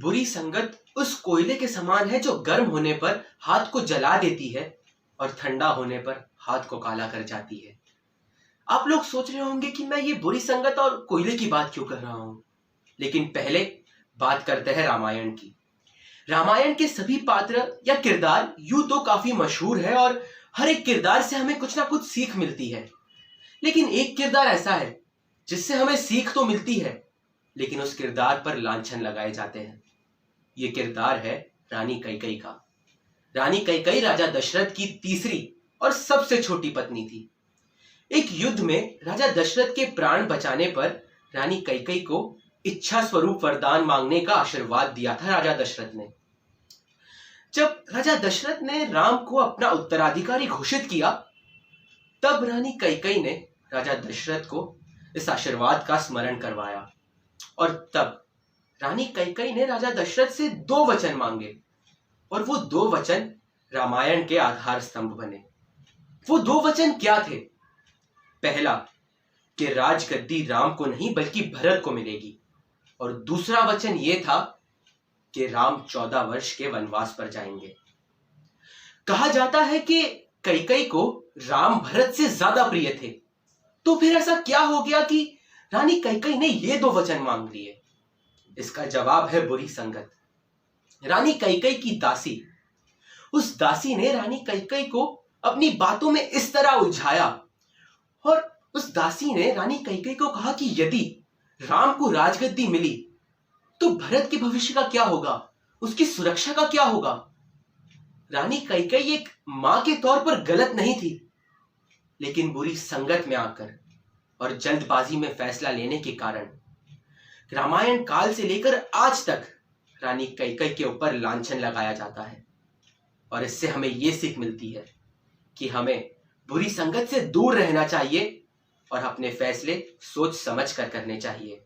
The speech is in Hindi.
बुरी संगत उस कोयले के समान है जो गर्म होने पर हाथ को जला देती है और ठंडा होने पर हाथ को काला कर जाती है। आप लोग सोच रहे होंगे कि मैं ये बुरी संगत और कोयले की बात क्यों कर रहा हूं, लेकिन पहले बात करते हैं रामायण की। रामायण के सभी पात्र या किरदार यूं तो काफी मशहूर है और हर एक किरदार से हमें कुछ ना कुछ सीख मिलती है, लेकिन एक किरदार ऐसा है जिससे हमें सीख तो मिलती है लेकिन उस किरदार पर लांछन लगाए जाते हैं। ये किरदार है रानी कैकेयी का। रानी कैकेयी राजा दशरथ की तीसरी और सबसे छोटी पत्नी थी। एक युद्ध में राजा दशरथ के प्राण बचाने पर रानी कैकेयी को इच्छा स्वरूप वरदान मांगने का आशीर्वाद दिया था राजा दशरथ ने। जब राजा दशरथ ने राम को अपना उत्तराधिकारी घोषित किया, तब रानी कैकेयी ने राजा दशरथ को इस आशीर्वाद का स्मरण करवाया और तब रानी कैकेयी ने राजा दशरथ से 2 वचन मांगे और वो 2 वचन रामायण के आधार स्तंभ बने। वो 2 वचन क्या थे? पहला कि राजगद्दी राम को नहीं बल्कि भरत को मिलेगी, और दूसरा वचन ये था कि राम 14 वर्ष के वनवास पर जाएंगे। कहा जाता है कि कैकेयी को राम भरत से ज्यादा प्रिय थे, तो फिर ऐसा क्या हो गया कि रानी कैकेयी ने ये 2 वचन मांग लिए? इसका जवाब है बुरी संगत। रानी कैकेयी की दासी, उस दासी ने रानी कैकेयी को अपनी बातों में इस तरह उलझाया और उस दासी ने रानी कैकेयी को कहा कि यदि राम को राजगद्दी मिली तो भरत के भविष्य का क्या होगा, उसकी सुरक्षा का क्या होगा। रानी कैकेयी एक मां के तौर पर गलत नहीं थी, लेकिन बुरी संगत में आकर और जल्दबाजी में फैसला लेने के कारण रामायण काल से लेकर आज तक रानी कैकेयी के ऊपर लांछन लगाया जाता है। और इससे हमें यह सीख मिलती है कि हमें बुरी संगत से दूर रहना चाहिए और अपने फैसले सोच समझ कर करने चाहिए।